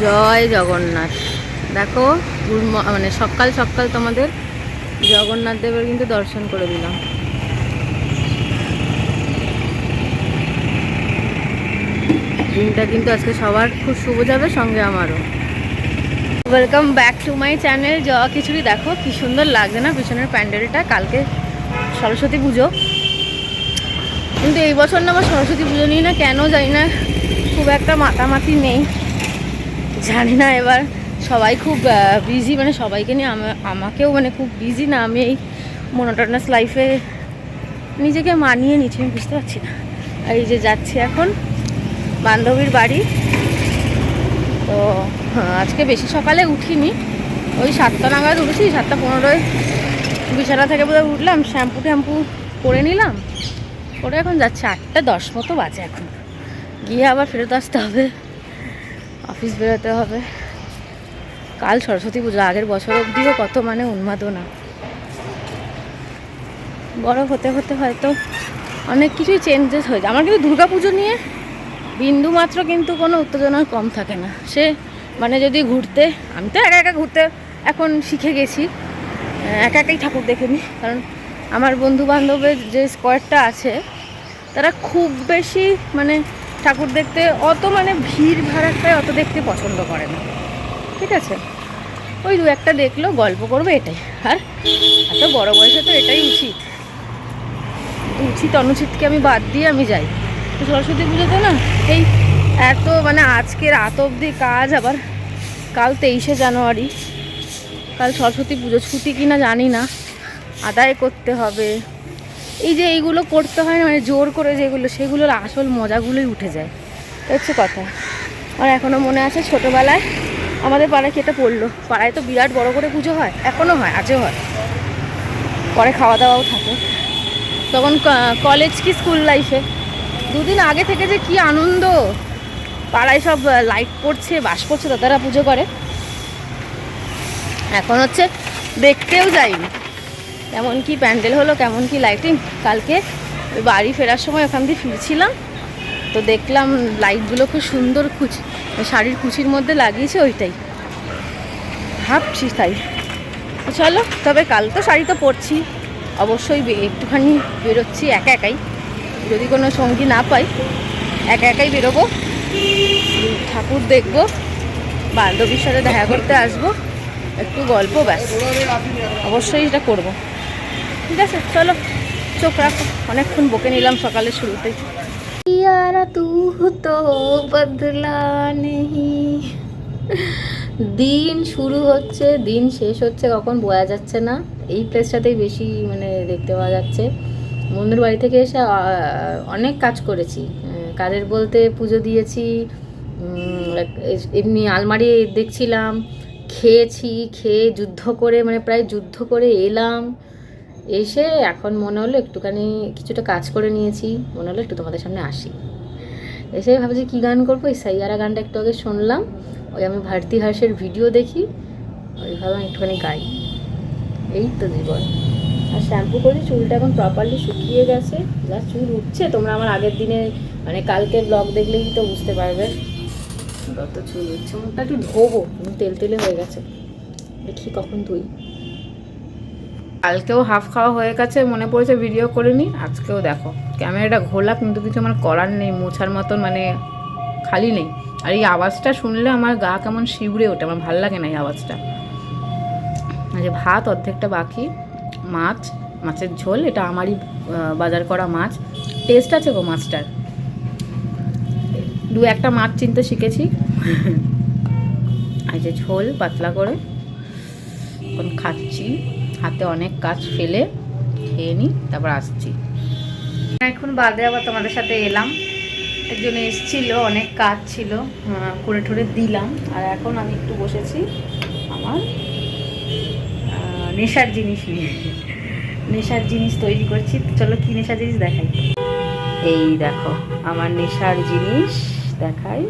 জয় জগন্নাথ। দেখো মানে সকাল সকাল তোমাদের জগন্নাথ দেবের কিন্তু দর্শন করে দিলাম। দিনটা কিন্তু আজকে সবার খুব শুভ যাবে, সঙ্গে আমারও। Welcome back to my channel Joya khichuri. দেখো কি সুন্দর লাগছে না পিছনের প্যান্ডেলটা। কালকে সরস্বতী পুজো, কিন্তু এই বছর না আমার সরস্বতী পুজো নিয়ে না কেন জানি না খুব একটা মাতামাতি নেই। জানি না এবার সবাই খুব বিজি, মানে সবাইকে নিয়ে আমাকেও মানে খুব বিজি না, আমি এই মোনোটোনাস লাইফে নিজেকে মানিয়ে নিচ্ছি, আমি বুঝতে পারছি না। এই যে যাচ্ছি এখন বান্ধবীর বাড়ি। তো আজকে বেশি সকালে উঠিনি, ওই 7টা নাগাদ উঠেছি, 7:15 বিছানা থেকে বোধহয় উঠলাম, শ্যাম্পু ট্যাম্পু করে নিলাম, করে এখন যাচ্ছে 8:10 মতো বাজে। এখন গিয়ে আবার ফেরত আসতে হবে, অফিস বেরোতে হবে। কাল সরস্বতী পুজো, আগের বছর অবধিও কত মানে উন্মাদনা। বড় হতে হতে হয়তো অনেক কিছুই চেঞ্জেস হয়ে যায়। আমার কিন্তু দুর্গা পুজো নিয়ে বিন্দু মাত্র কিন্তু কোনো উত্তেজনা কম থাকে না। সে মানে যদি ঘুরতে, আমি তো একা একা ঘুরতে এখন শিখে গেছি, একা একাই ঠাকুর দেখে নিই। কারণ আমার বন্ধু বান্ধবের যে স্কোয়াডটা আছে তারা খুব বেশি মানে ঠাকুর দেখতে অত মানে ভিড় ভাড়াটায় অত দেখতে পছন্দ করে না, ঠিক আছে। ওই দু একটা দেখলো, গল্প করবে, এটাই। আর এত বড় বয়সে তো এটাই উচিত। উচিত অনুচিতকে আমি বাদ দিয়ে আমি যাই। তো সরস্বতী পুজোতে না এই এত মানে আজকে রাত অবধি কাজ, আবার কাল 23শে জানুয়ারি, কাল সরস্বতী পুজো, ছুটি কিনা জানি না, আদায় করতে হবে। এই যে এইগুলো করতে হয় না মানে জোর করে যেগুলো, সেগুলোর আসল মজাগুলোই উঠে যায়, হচ্ছে কথা। আর এখনও মনে আছে ছোটোবেলায় আমাদের পাড়ায় কি এটা পড়লো, পাড়ায় তো বিরাট বড় করে পুজো হয়, এখনও হয়, আজও হয়, পরে খাওয়া দাওয়াও থাকে। তখন কলেজ কি স্কুল লাইফে দুদিন আগে থেকে যে কি আনন্দ, পাড়ায় সব লাইট পড়ছে, বাস পড়ছে, দাদারা পুজো করে। এখন হচ্ছে দেখতেও যাইনি কেমন কি প্যান্ডেল হলো, কেমন কি লাইটিং। কালকে বাড়ি ফেরার সময় ওখান দিয়ে ফিরছিলাম, তো দেখলাম লাইটগুলো খুব সুন্দর শাড়ির কুচির মধ্যে লাগিয়েছে, ওইটাই ভাবছি তাই। চলো, তবে কাল তো শাড়ি তো পরছি, অবশ্যই একটুখানি বেরোচ্ছি একা একাই, যদি কোনো সঙ্গী না পাই একা একাই বেরোবো, ঠাকুর দেখবো, বান্ধবীর সাথে দেখা করতে আসবো, একটু গল্প, ব্যাস, অবশ্যই এটা করবো। ঠিক আছে, চলো চোখ রাখো, অনেকক্ষণ বকে নিলাম সকালের শুরুতে। ইয়ারা তু তো বদলা নেহি, দিন শুরু হচ্ছে দিন শেষ হচ্ছে কখন বোঝা যাচ্ছে না। এই প্লেসটাতেই বেশি মানে দেখতে পাওয়া যাচ্ছে। বন্ধুর বাড়ি থেকে এসে অনেক কাজ করেছি, কাজের বলতে পুজো দিয়েছি, এমনি আলমারি দেখছিলাম, খেয়েছি, খেয়ে যুদ্ধ করে মানে প্রায় যুদ্ধ করে এলাম, এসে এখন মনে হলো একটুখানি কিছুটা কাজ করে নিয়েছি, মনে হলো একটু তোমাদের সামনে আসি। এসে ভাবছি কী গান করবো, এই সাইয়ারা গানটা একটু আগে শুনলাম, ওই আমি ভারতী হাসের ভিডিও দেখি, ওই ভাবলাম একটুখানি গাই। এই তো জীবন। আর শ্যাম্পু করি, চুলটা এখন প্রপারলি শুকিয়ে গেছে, যা চুল উঠছে তোমরা আমার আগের দিনে মানে কালকের ব্লগ দেখলেই তো বুঝতে পারবে কত চুল উঠছে। মুখটা একটু ধোবো, তেল তেলে হয়ে গেছে, দেখি কখন ধুই। কালকেও হাফ খাওয়া হয়ে গেছে, মনে পড়েছে ভিডিও করে নিই, আজকেও দেখো ক্যামেরাটা ঘোলা, কিন্তু কিছু আমার করার নেই, মোছার মতন মানে খালি নেই। আর এই আওয়াজটা শুনলে আমার গা কেমন শিউরে ওঠে, আমার ভালো লাগে না এই আওয়াজটা। যে ভাত অর্ধেকটা বাকি, মাছের ঝোল, এটা আমারই বাজার করা মাছ, টেস্ট আছে গো মাছটার, দু একটা মাছ চিনতে শিখেছি। আর যে ঝোল পাতলা করে এখন খাচ্ছি, হাতে অনেক কাজ ফেলে খেয়ে নিই, তারপর আসছি। এখন বাদে আবার তোমাদের সাথে এলাম, একজন এসেছিলো, অনেক কাজ ছিল, করে ঠরে দিলাম। আর এখন আমি একটু বসেছি আমার নেশার জিনিস নিয়ে, নেশার জিনিস তৈরি করছি। চলো কি নেশার জিনিস দেখাই, এই দেখো আমার নেশার জিনিস দেখাই,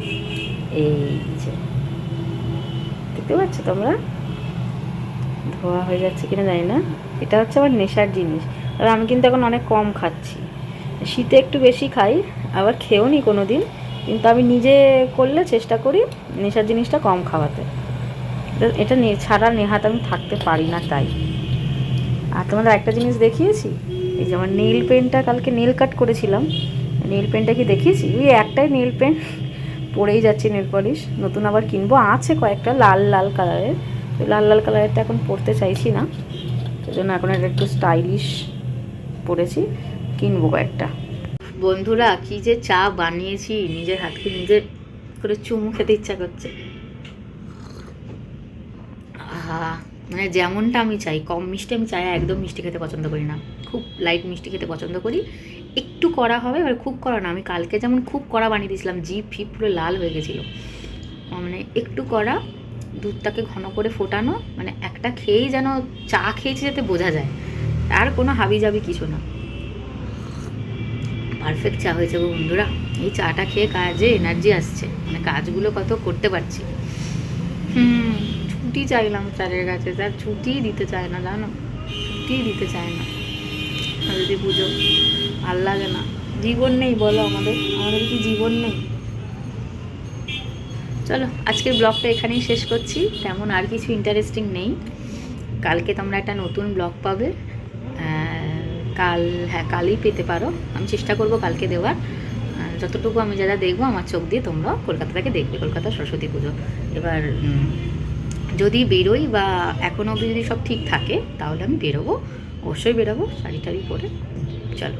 এই যে দেখতে পাচ্ছ তোমরা, ধোয়া হয়ে যাচ্ছে কিনা জানি না, এটা হচ্ছে আমার নেশার জিনিস। আর আমি কিন্তু এখন অনেক কম খাচ্ছি, শীতে একটু বেশি খাই, আবার খেয়েও নি কোনো দিন, কিন্তু আমি নিজে করলে চেষ্টা করি নেশার জিনিসটা কম খাওয়াতে। এটা ছাড়া নেহাত আমি থাকতে পারি না। তাই আর তোমাদের একটা জিনিস দেখিয়েছি, এই যে আমার নেল পেনটা, কালকে নেল কাট করেছিলাম, নেল পেনটা কি দেখিয়েছি? ওই একটাই নেল পেন পরেই যাচ্ছি, নেল পলিশ নতুন আবার কিনবো, আছে কয়েকটা লাল লাল কালারের, তো লাল লাল কালারেরটা এখন পরতে চাইছি না, সেজন্য এখন এটা একটু স্টাইলিশ পরেছি, কিনবো কয়েকটা। বন্ধুরা কি যে চা বানিয়েছি, নিজের হাতকে নিজে করে চুমু খেতে ইচ্ছা করছে। মানে যেমনটা আমি চাই, কম মিষ্টি আমি চাই, একদম মিষ্টি খেতে পছন্দ করি না, খুব লাইট মিষ্টি খেতে পছন্দ করি, একটু কড়া হবে, এবার খুব কড়া না। আমি কালকে যেমন খুব কড়া বানিয়ে দিয়েছিলাম, জিভ ফিপ পুরো লাল হয়ে গেছিলো, মানে একটু কড়া, দুধটাকে ঘন করে ফোটানো, মানে একটা খেয়েই যেন চা খেয়েছি যাতে বোঝা যায়, আর কোনো হাবি জাবি কিছু না। পারফেক্ট চা হয়েছে গো বন্ধুরা। এই চাটা খেয়ে কাজে এনার্জি আসছে, মানে কাজগুলো কত করতে পারছি। ছুটি চাইলাম স্যারের কাছে, স্যার ছুটিই দিতে চায় না, জানো, ছুটিই দিতে চায় না। যদি পুজো ভাল লাগে না, জীবন নেই বলো, আমাদের কি জীবন নেই? চলো আজকের ব্লগটা এখানেই শেষ করছি, তেমন আর কিছু ইন্টারেস্টিং নেই। কালকে তোমরা একটা নতুন ব্লগ পাবে, কালই পেতে পারো, আমি চেষ্টা করব কালকে দেওয়ার, যতটুকু আমি যারা দেখবো আমার চোখ দিয়ে তোমরা কলকাতা থেকে দেখবে, কলকাতা সরস্বতী পুজো। এবার যদি বেরোই বা এখনও অবধি যদি সব ঠিক থাকে তাহলে আমি বেরোবো, অবশ্যই বেরোবো শাড়ি টাড়ি পরে। চলো।